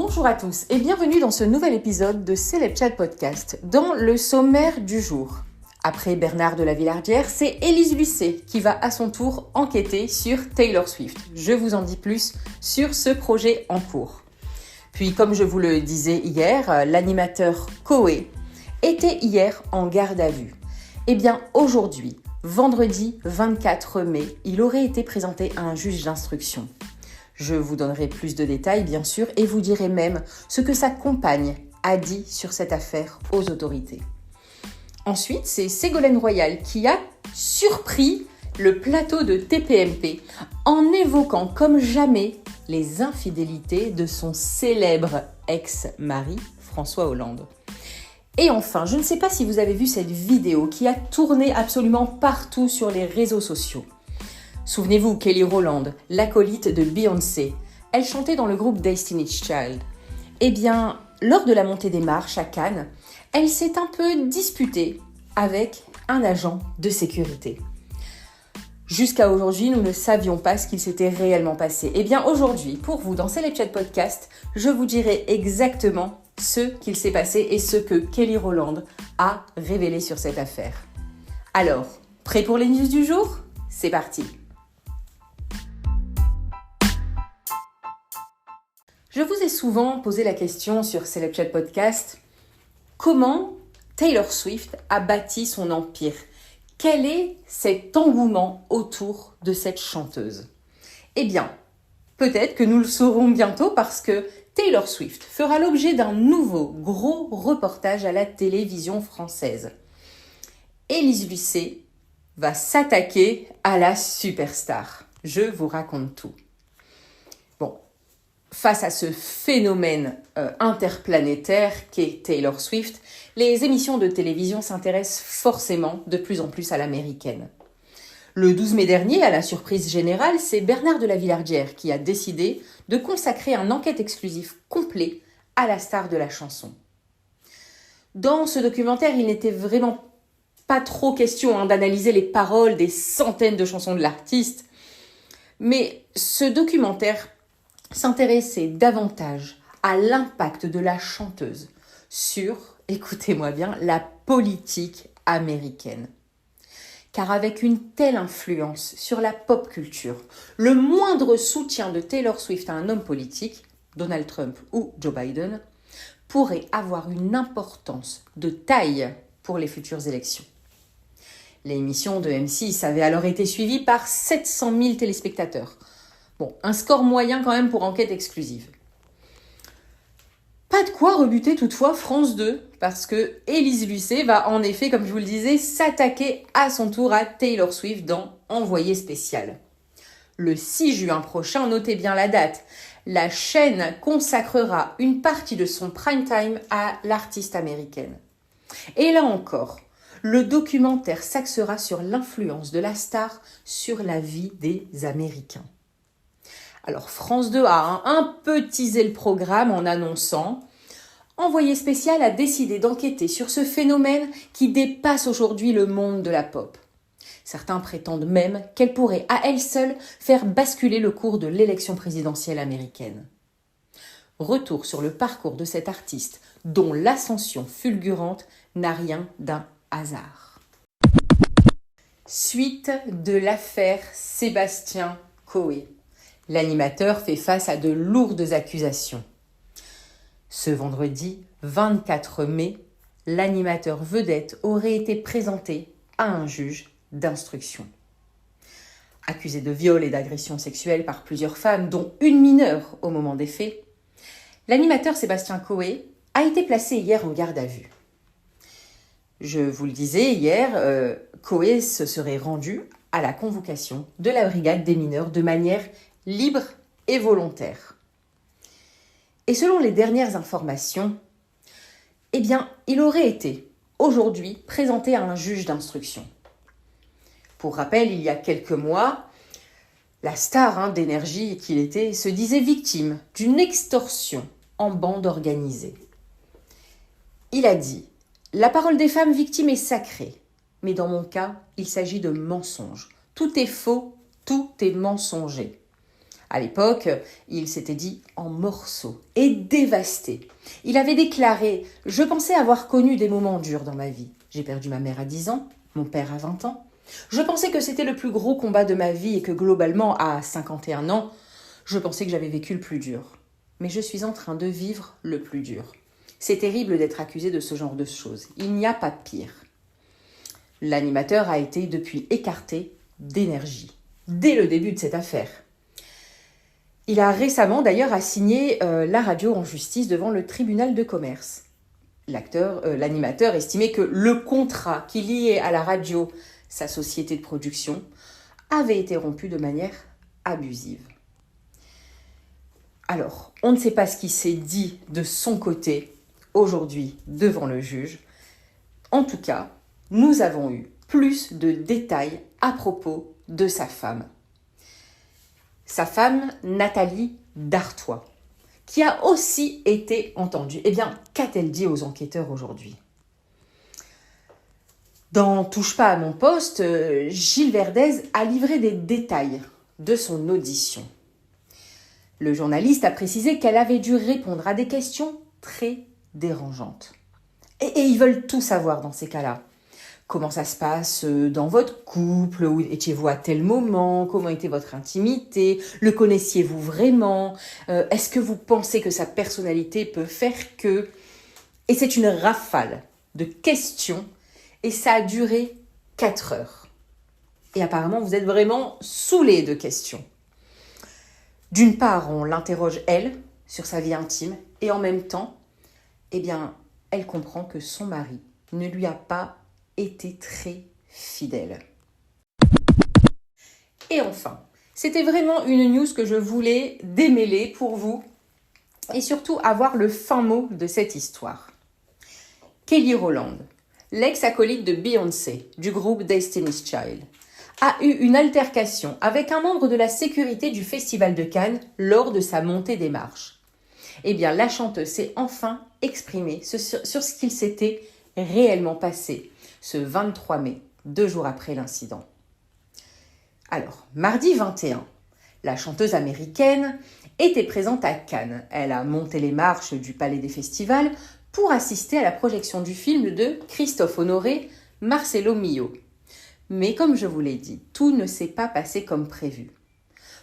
Bonjour à tous et bienvenue dans ce nouvel épisode de Celeb Chat Podcast. Dans le sommaire du jour, après Bernard de la Villardière, c'est Élise Lucet qui va à son tour enquêter sur Taylor Swift. Je vous en dis plus sur ce projet en cours. Puis comme je vous le disais hier, l'animateur Koé était hier en garde à vue. Eh bien aujourd'hui, vendredi 24 mai, il aurait été présenté à un juge d'instruction. Je vous donnerai plus de détails, bien sûr, et vous dirai même ce que sa compagne a dit sur cette affaire aux autorités. Ensuite, c'est Ségolène Royal qui a surpris le plateau de TPMP en évoquant comme jamais les infidélités de son célèbre ex-mari, François Hollande. Et enfin, je ne sais pas si vous avez vu cette vidéo qui a tourné absolument partout sur les réseaux sociaux. Souvenez-vous, Kelly Rowland, l'acolyte de Beyoncé, elle chantait dans le groupe Destiny's Child. Eh bien, lors de la montée des marches à Cannes, elle s'est un peu disputée avec un agent de sécurité. Jusqu'à aujourd'hui, nous ne savions pas ce qu'il s'était réellement passé. Eh bien, aujourd'hui, pour vous, dans Celeb Chat Podcast, je vous dirai exactement ce qu'il s'est passé et ce que Kelly Rowland a révélé sur cette affaire. Alors, prêt pour les news du jour ? C'est parti. Je vous ai souvent posé la question sur Celeb Chat Podcast, comment Taylor Swift a bâti son empire ? Quel est cet engouement autour de cette chanteuse ? Eh bien, peut-être que nous le saurons bientôt parce que Taylor Swift fera l'objet d'un nouveau gros reportage à la télévision française. Élise Lucet va s'attaquer à la superstar. Je vous raconte tout. Bon. Face à ce phénomène interplanétaire qu'est Taylor Swift, les émissions de télévision s'intéressent forcément de plus en plus à l'américaine. Le 12 mai dernier, à la surprise générale, c'est Bernard de la Villardière qui a décidé de consacrer un enquête exclusif complet à la star de la chanson. Dans ce documentaire, il n'était vraiment pas trop question d'analyser les paroles des centaines de chansons de l'artiste, mais ce documentaire s'intéresser davantage à l'impact de la chanteuse sur, écoutez-moi bien, la politique américaine. Car avec une telle influence sur la pop culture, le moindre soutien de Taylor Swift à un homme politique, Donald Trump ou Joe Biden, pourrait avoir une importance de taille pour les futures élections. L'émission de M6 avait alors été suivie par 700 000 téléspectateurs. Bon, un score moyen quand même pour enquête exclusive. Pas de quoi rebuter toutefois France 2, parce que Élise Lucet va en effet, comme je vous le disais, s'attaquer à son tour à Taylor Swift dans Envoyé spécial. Le 6 juin prochain, notez bien la date, la chaîne consacrera une partie de son prime time à l'artiste américaine. Et là encore, le documentaire s'axera sur l'influence de la star sur la vie des Américains. Alors France 2 a un peu teasé le programme en annonçant « Envoyé spécial a décidé d'enquêter sur ce phénomène qui dépasse aujourd'hui le monde de la pop. Certains prétendent même qu'elle pourrait à elle seule faire basculer le cours de l'élection présidentielle américaine. » Retour sur le parcours de cet artiste dont l'ascension fulgurante n'a rien d'un hasard. Suite de l'affaire Sébastien Coé. L'animateur fait face à de lourdes accusations. Ce vendredi 24 mai, l'animateur vedette aurait été présenté à un juge d'instruction. Accusé de viol et d'agression sexuelle par plusieurs femmes, dont une mineure au moment des faits, l'animateur Sébastien Coé a été placé hier en garde à vue. Je vous le disais hier, Coé se serait rendu à la convocation de la brigade des mineurs de manière libre et volontaire. Et selon les dernières informations, eh bien, il aurait été aujourd'hui présenté à un juge d'instruction. Pour rappel, il y a quelques mois, la star d'énergie qu'il était se disait victime d'une extorsion en bande organisée. Il a dit « La parole des femmes victimes est sacrée, mais dans mon cas, il s'agit de mensonges. Tout est faux, tout est mensonger. » À l'époque, il s'était dit en morceaux et dévasté. Il avait déclaré « Je pensais avoir connu des moments durs dans ma vie. J'ai perdu ma mère à 10 ans, mon père à 20 ans. Je pensais que c'était le plus gros combat de ma vie et que globalement, à 51 ans, je pensais que j'avais vécu le plus dur. Mais je suis en train de vivre le plus dur. C'est terrible d'être accusé de ce genre de choses. Il n'y a pas de pire. » L'animateur a été depuis écarté d'énergie, dès le début de cette affaire. Il a récemment d'ailleurs assigné la radio en justice devant le tribunal de commerce. L'animateur estimait que le contrat qui liait à la radio sa société de production avait été rompu de manière abusive. Alors, on ne sait pas ce qui s'est dit de son côté aujourd'hui devant le juge. En tout cas, nous avons eu plus de détails à propos de sa femme. Sa femme, Nathalie Dartois, qui a aussi été entendue. Eh bien, qu'a-t-elle dit aux enquêteurs aujourd'hui ? Dans Touche pas à mon poste, Gilles Verdez a livré des détails de son audition. Le journaliste a précisé qu'elle avait dû répondre à des questions très dérangeantes. Et ils veulent tout savoir dans ces cas-là. Comment ça se passe dans votre couple? Où étiez-vous à tel moment? Comment était votre intimité? Le connaissiez-vous vraiment? Est-ce que vous pensez que sa personnalité peut faire que... Et c'est une rafale de questions et ça a duré 4 heures. Et apparemment, vous êtes vraiment saoulés de questions. D'une part, on l'interroge, elle, sur sa vie intime et en même temps, eh bien, elle comprend que son mari ne lui a pas été très fidèle. Et enfin, c'était vraiment une news que je voulais démêler pour vous et surtout avoir le fin mot de cette histoire. Kelly Rowland, l'ex-acolyte de Beyoncé du groupe Destiny's Child, a eu une altercation avec un membre de la sécurité du Festival de Cannes lors de sa montée des marches. Eh bien, la chanteuse s'est enfin exprimée sur ce qu'il s'était réellement passé ce 23 mai, 2 jours après l'incident. Alors, mardi 21, la chanteuse américaine était présente à Cannes. Elle a monté les marches du Palais des Festivals pour assister à la projection du film de Christophe Honoré, Marcello Mio. Mais comme je vous l'ai dit, tout ne s'est pas passé comme prévu.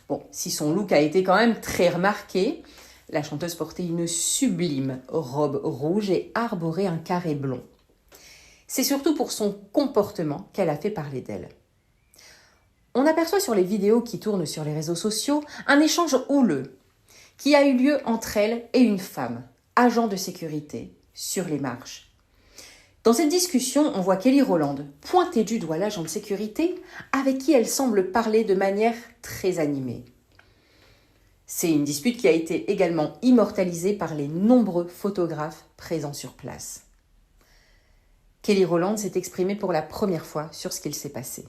Bon, si son look a été quand même très remarqué, la chanteuse portait une sublime robe rouge et arborait un carré blond. C'est surtout pour son comportement qu'elle a fait parler d'elle. On aperçoit sur les vidéos qui tournent sur les réseaux sociaux un échange houleux qui a eu lieu entre elle et une femme, agent de sécurité, sur les marches. Dans cette discussion, on voit Kelly Rowland pointer du doigt l'agent de sécurité avec qui elle semble parler de manière très animée. C'est une dispute qui a été également immortalisée par les nombreux photographes présents sur place. Kelly Rowland s'est exprimée pour la première fois sur ce qu'il s'est passé.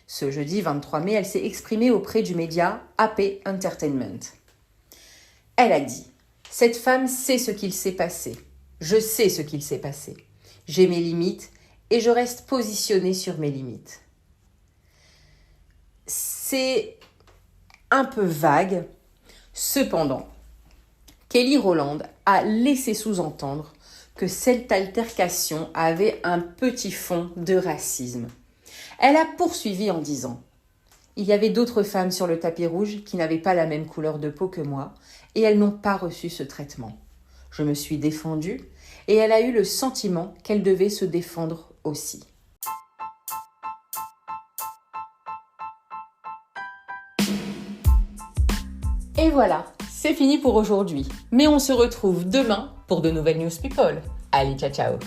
Ce jeudi 23 mai, elle s'est exprimée auprès du média AP Entertainment. Elle a dit « Cette femme sait ce qu'il s'est passé. Je sais ce qu'il s'est passé. J'ai mes limites et je reste positionnée sur mes limites. » C'est un peu vague. Cependant, Kelly Rowland a laissé sous-entendre que cette altercation avait un petit fond de racisme. Elle a poursuivi en disant « Il y avait d'autres femmes sur le tapis rouge qui n'avaient pas la même couleur de peau que moi et elles n'ont pas reçu ce traitement. Je me suis défendue et elle a eu le sentiment qu'elle devait se défendre aussi. » Et voilà, c'est fini pour aujourd'hui. Mais on se retrouve demain pour de nouvelles News People. Allez, ciao ciao!